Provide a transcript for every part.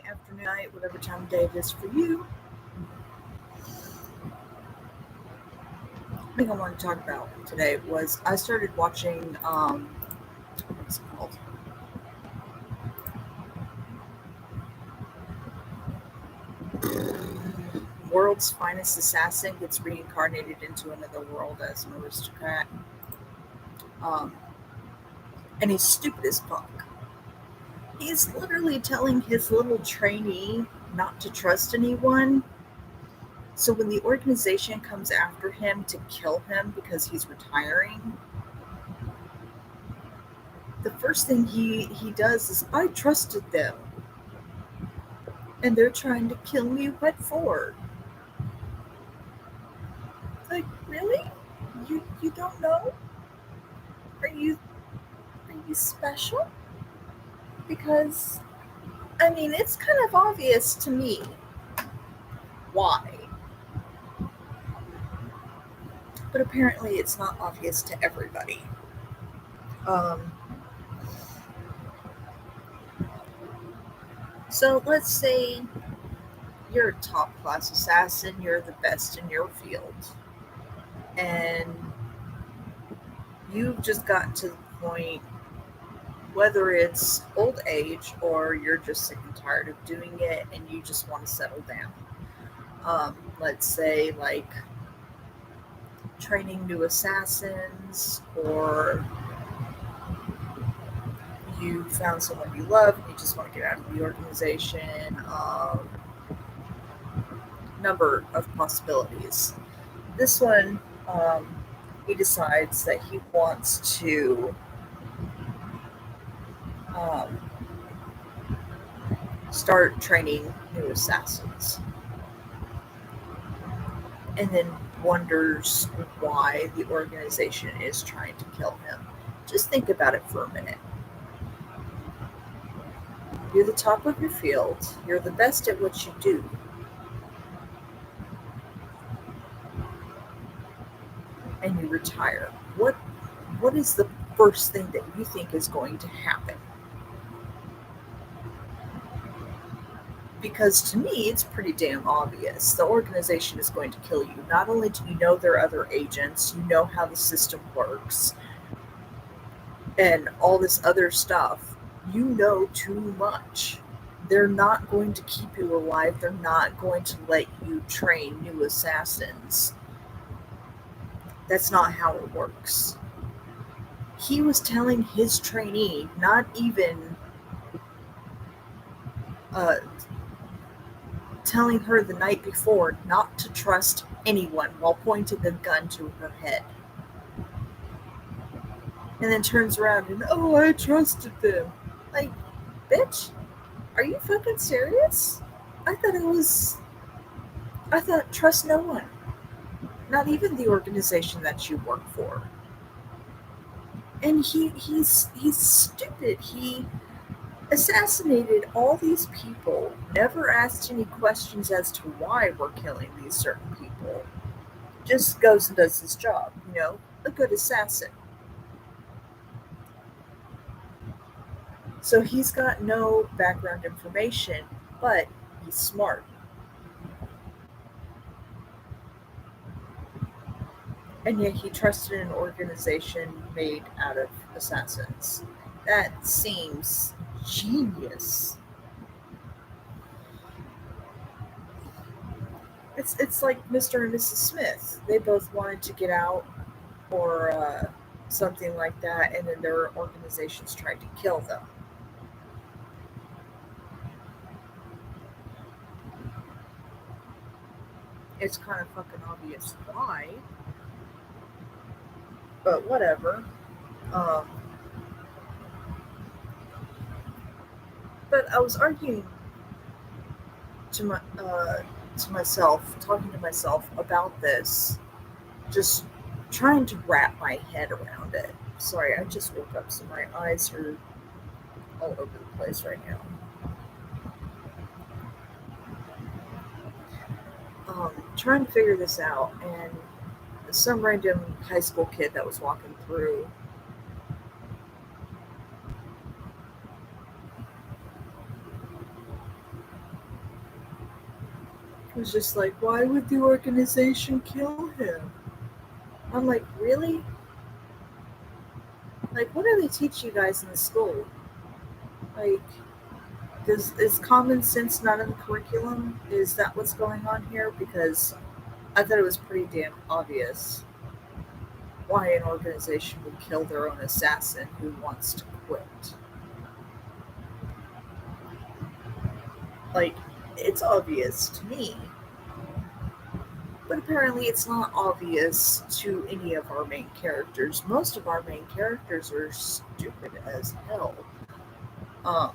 afternoon, night, whatever time of day it is for you. The thing I want to talk about today was I started watching what's it called? World's Finest Assassin gets reincarnated into another world as an aristocrat. Um, and he's stupid as fuck. He's literally telling his little trainee not to trust anyone. So when the organization comes after him to kill him because he's retiring, the first thing he does is, I trusted them and they're trying to kill me. What for? Like, really? You don't know? Are you special? Because I mean, it's kind of obvious to me why, but apparently it's not obvious to everybody. Um, so let's say you're a top class assassin, you're the best in your field, and you've just gotten to the point, whether it's old age or you're just sick and tired of doing it and you just want to settle down. Let's say, like, training new assassins, or you found someone you love and you just want to get out of the organization. Number of possibilities. This one, he decides that he wants to um, start training new assassins, and then wonders why the organization is trying to kill him. Just think about it for a minute. You're the top of your field, you're the best at what you do, and you retire. What is the first thing that you think is going to happen? Because to me, it's pretty damn obvious. The organization is going to kill you. Not only do you know there are other agents, you know how the system works, and all this other stuff, you know too much. They're not going to keep you alive. They're not going to let you train new assassins. That's not how it works. He was telling his trainee, not even uh, telling her the night before, not to trust anyone while pointing a gun to her head. And then turns around and, oh, I trusted them. Like, bitch, are you fucking serious? I thought it was. I thought trust no one. Not even the organization that you work for. And he's stupid. He assassinated all these people, never asked any questions as to why we're killing these certain people. Just goes and does his job, a good assassin. So he's got no background information, but he's smart. And yet he trusted an organization made out of assassins. That seems genius. It's like Mr. and Mrs. Smith. They both wanted to get out, or something like that, and then their organizations tried to kill them. It's kind of fucking obvious why, but whatever. Um, but I was arguing to myself, talking to myself about this, just trying to wrap my head around it. Sorry, I just woke up, so my eyes are all over the place right now. Trying to figure this out, and some random high school kid that was walking through was just like, why would the organization kill him? I'm like, really? Like, what do they teach you guys in the school? Like, is common sense not in the curriculum? Is that what's going on here? Because I thought it was pretty damn obvious why an organization would kill their own assassin who wants to quit. Like, it's obvious to me, but apparently it's not obvious to any of our main characters. Most of our main characters are stupid as hell. Um,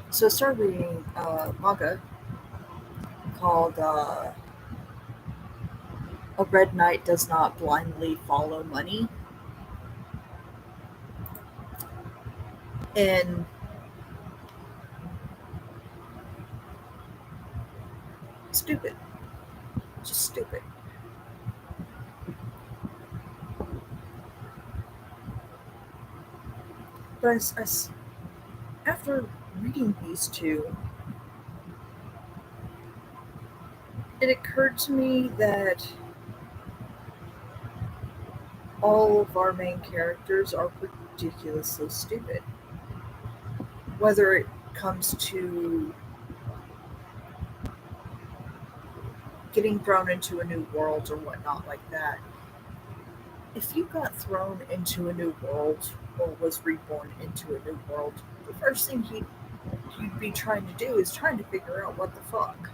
so I started reading manga called A Red Knight Does Not Blindly Follow Money. And stupid. Just stupid. But after reading these two, it occurred to me that all of our main characters are ridiculously stupid. Whether it comes to getting thrown into a new world or whatnot like that. If you got thrown into a new world or was reborn into a new world, the first thing you'd be trying to do is trying to figure out what the fuck.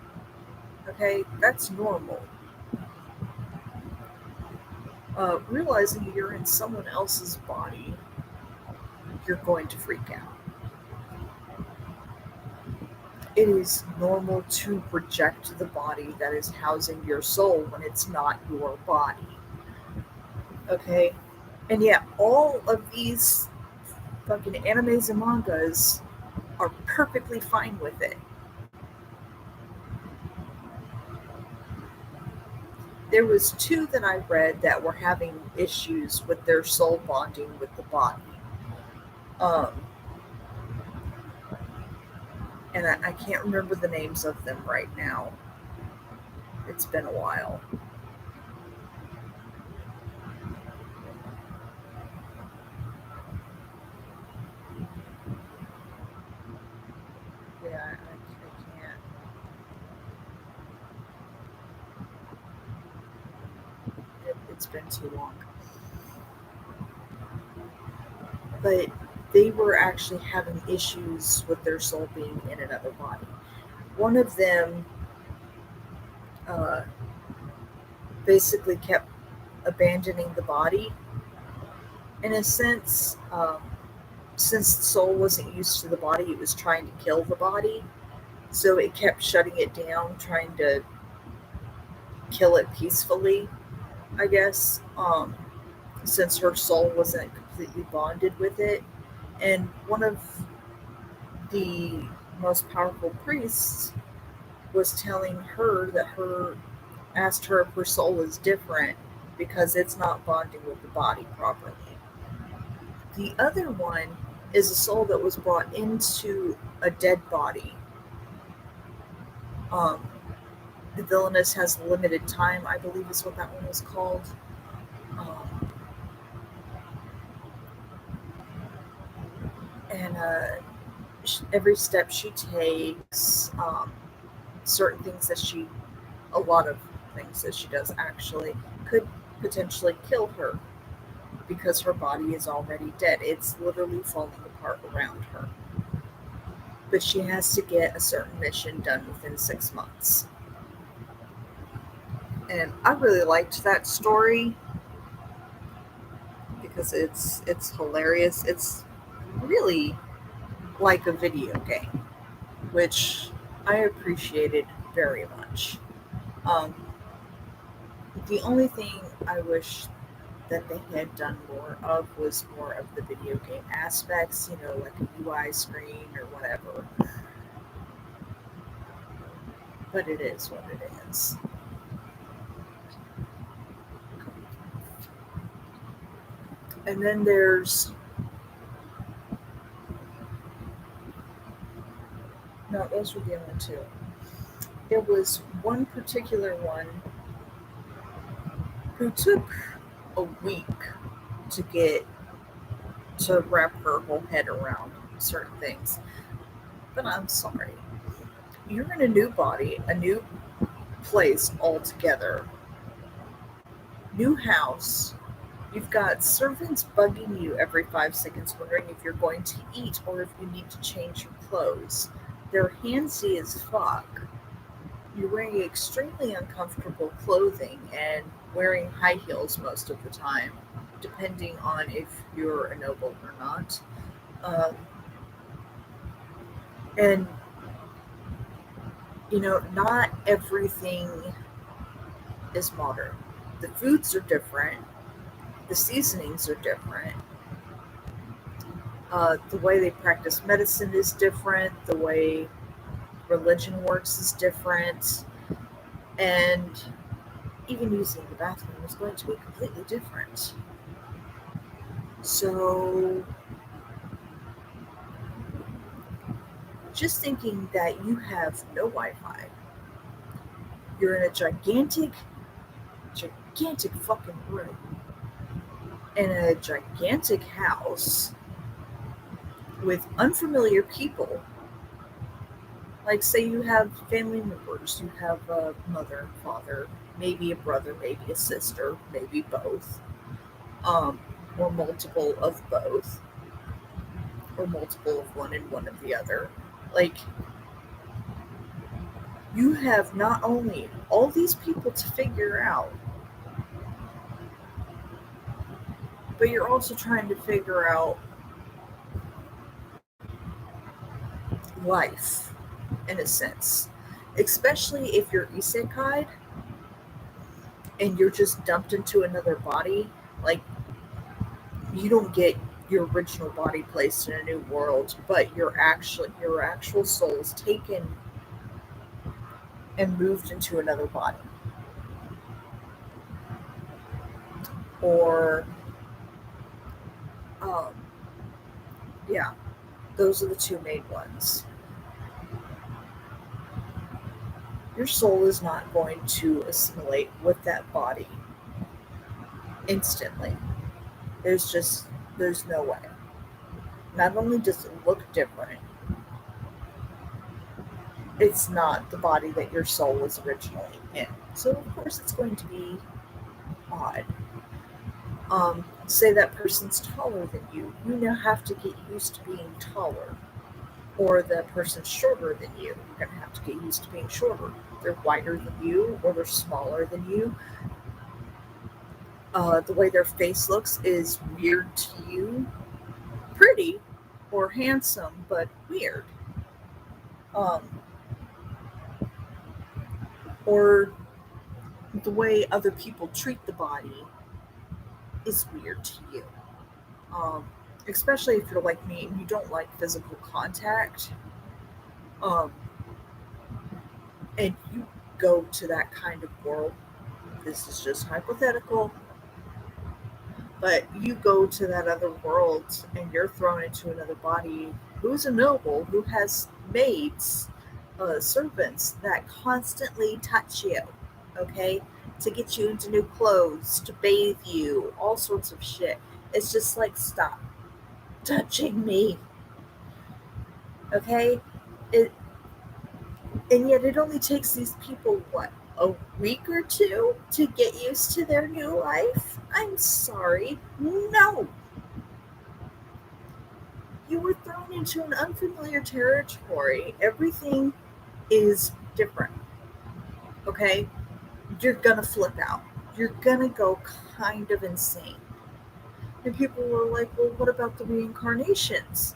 Okay, that's normal. Realizing you're in someone else's body, you're going to freak out. It is normal to reject the body that is housing your soul when it's not your body. Okay? And yeah, all of these fucking animes and mangas are perfectly fine with it. There was two that I read that were having issues with their soul bonding with the body. Um, and I can't remember the names of them right now. It's been a while. Yeah, I can't. It's been too long. But they were actually having issues with their soul being in another body. One of them uh, basically kept abandoning the body in a sense. Since the soul wasn't used to the body, it was trying to kill the body. So it kept shutting it down, trying to kill it peacefully, I guess, since her soul wasn't completely bonded with it. And one of the most powerful priests was telling her that asked her if her soul is different because it's not bonding with the body properly. The other one is a soul that was brought into a dead body. Um, the Villainous has limited time, I believe is what that one was called. Um, and every step she takes, certain things that a lot of things that she does actually, could potentially kill her because her body is already dead. It's literally falling apart around her. But she has to get a certain mission done within 6 months. And I really liked that story because it's hilarious. It's really like a video game, which I appreciated very much. Um, the only thing I wish that they had done more of was more of the video game aspects, like a UI screen or whatever. But it is what it is. And then there's no, those were the only two. There was one particular one who took a week to get to wrap her whole head around certain things. But I'm sorry. You're in a new body, a new place altogether, new house. You've got servants bugging you every 5 seconds, wondering if you're going to eat or if you need to change your clothes. They're handsy as fuck. You're wearing extremely uncomfortable clothing and wearing high heels most of the time, depending on if you're a noble or not. Um, and, not everything is modern. The foods are different, the seasonings are different, the way they practice medicine is different, the way religion works is different, and even using the bathroom is going to be completely different. So, just thinking that you have no Wi Fi, you're in a gigantic fucking room in a gigantic house with unfamiliar people. Like, say you have family members, you have a mother, father, maybe a brother, maybe a sister, maybe both, um, or multiple of both, or multiple of one and one of the other. Like, you have not only all these people to figure out, but you're also trying to figure out life in a sense. Especially if you're isekai and you're just dumped into another body, like you don't get your original body placed in a new world, but your actual soul is taken and moved into another body. Or um, yeah, those are the two main ones. Your soul is not going to assimilate with that body instantly. There's no way. Not only does it look different, it's not the body that your soul was originally in. So of course it's going to be odd. Say that person's taller than you. You now have to get used to being taller. Or the person's shorter than you. You're going to have to get used to being shorter. They're wider than you, or they're smaller than you. The way their face looks is weird to you. Pretty or handsome, but weird. Um, or the way other people treat the body is weird to you. Um, Especially if you're like me and you don't like physical contact, um, and you go to that kind of world. This is just hypothetical, but you go to that other world and you're thrown into another body who's a noble, who has maids, servants that constantly touch you, okay, to get you into new clothes, to bathe you, all sorts of shit. It's just like, stop touching me, okay? It And yet it only takes these people, what, a week or two to get used to their new life? I'm sorry. No. You were thrown into an unfamiliar territory. Everything is different, okay? You're gonna flip out. You're gonna go kind of insane. And people were like, well, what about the reincarnations?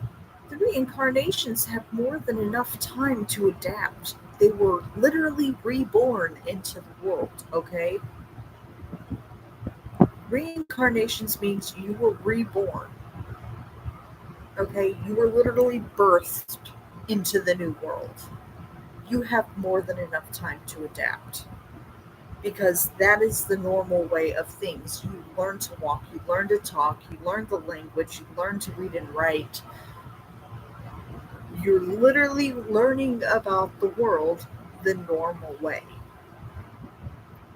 The reincarnations have more than enough time to adapt. They were literally reborn into the world, okay? Reincarnations means you were reborn, okay? You were literally birthed into the new world. You have more than enough time to adapt because that is the normal way of things. You learn to walk, you learn to talk, you learn the language, you learn to read and write. You're literally learning about the world the normal way.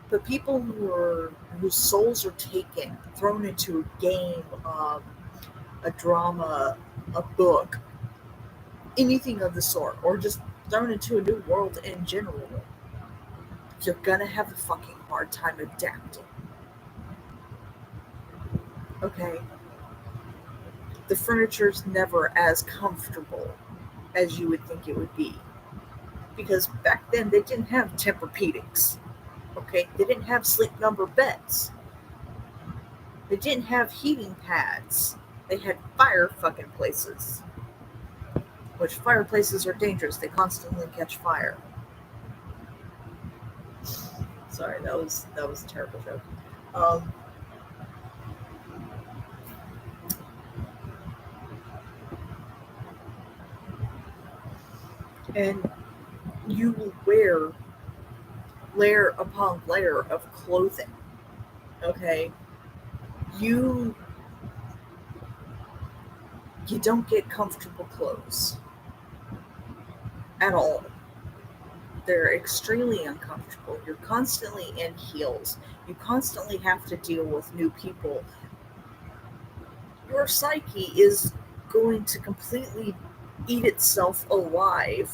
But people whose souls are taken, thrown into a game, a drama, a book, anything of the sort, or just thrown into a new world in general, you're gonna have a fucking hard time adapting. Okay? The furniture's never as comfortable as you would think it would be. Because back then they didn't have Tempur-Pedics. Okay? They didn't have sleep number beds. They didn't have heating pads. They had fire fucking places. Which fireplaces are dangerous. They constantly catch fire. Sorry, that was a terrible joke. And you will wear layer upon layer of clothing. Okay? You don't get comfortable clothes at all. They're extremely uncomfortable. You're constantly in heels. You constantly have to deal with new people. Your psyche is going to completely eat itself alive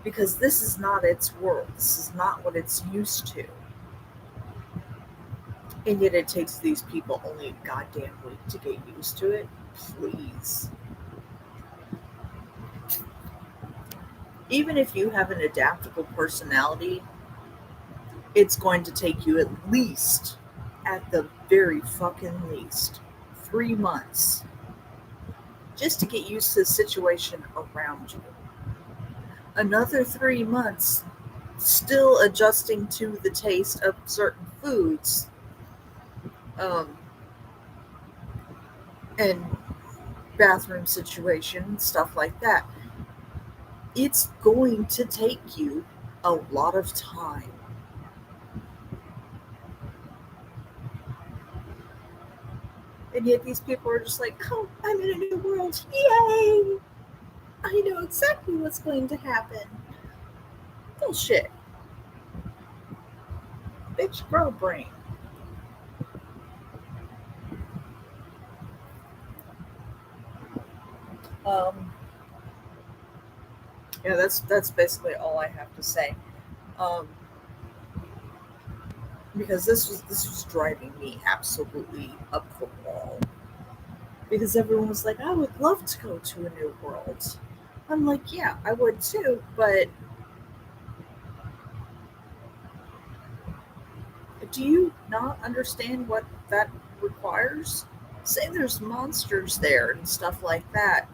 because this is not its world. This is not what it's used to. And yet it takes these people only a goddamn week to get used to it. Please. Even if you have an adaptable personality, it's going to take you at least, at the very fucking least, 3 months just to get used to the situation around you. Another 3 months still adjusting to the taste of certain foods, and bathroom situation, stuff like that. It's going to take you a lot of time. And yet these people are just like, oh, I'm in a new world. Yay! I know exactly what's going to happen. Bullshit. Bitch, grow brain. Yeah, that's basically all I have to say. Um, because this was driving me absolutely up the wall. Because everyone was like, I would love to go to a new world. I'm like, yeah, I would too, but do you not understand what that requires? Say there's monsters there and stuff like that.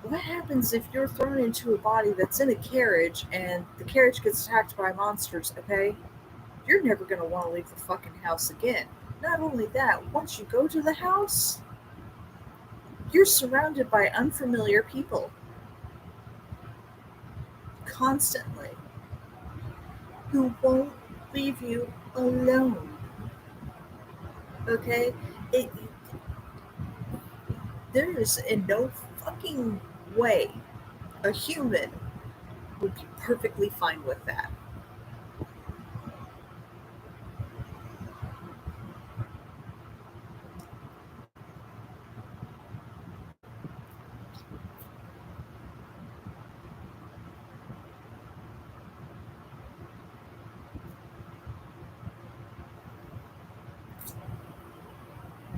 What happens if you're thrown into a body that's in a carriage and the carriage gets attacked by monsters, okay? You're never going to want to leave the fucking house again. Not only that, once you go to the house, you're surrounded by unfamiliar people. Constantly. Who won't leave you alone. Okay? There is in no fucking way a human would be perfectly fine with that.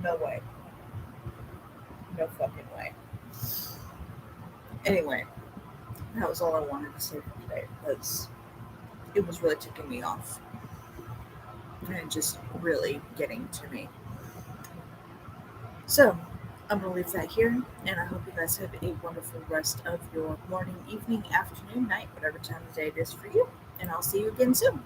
No way. No fucking way. Anyway, that was all I wanted to say for today because it was really ticking me off and just really getting to me. So, I'm going to leave that here, and I hope you guys have a wonderful rest of your morning, evening, afternoon, night, whatever time of day it is for you, and I'll see you again soon.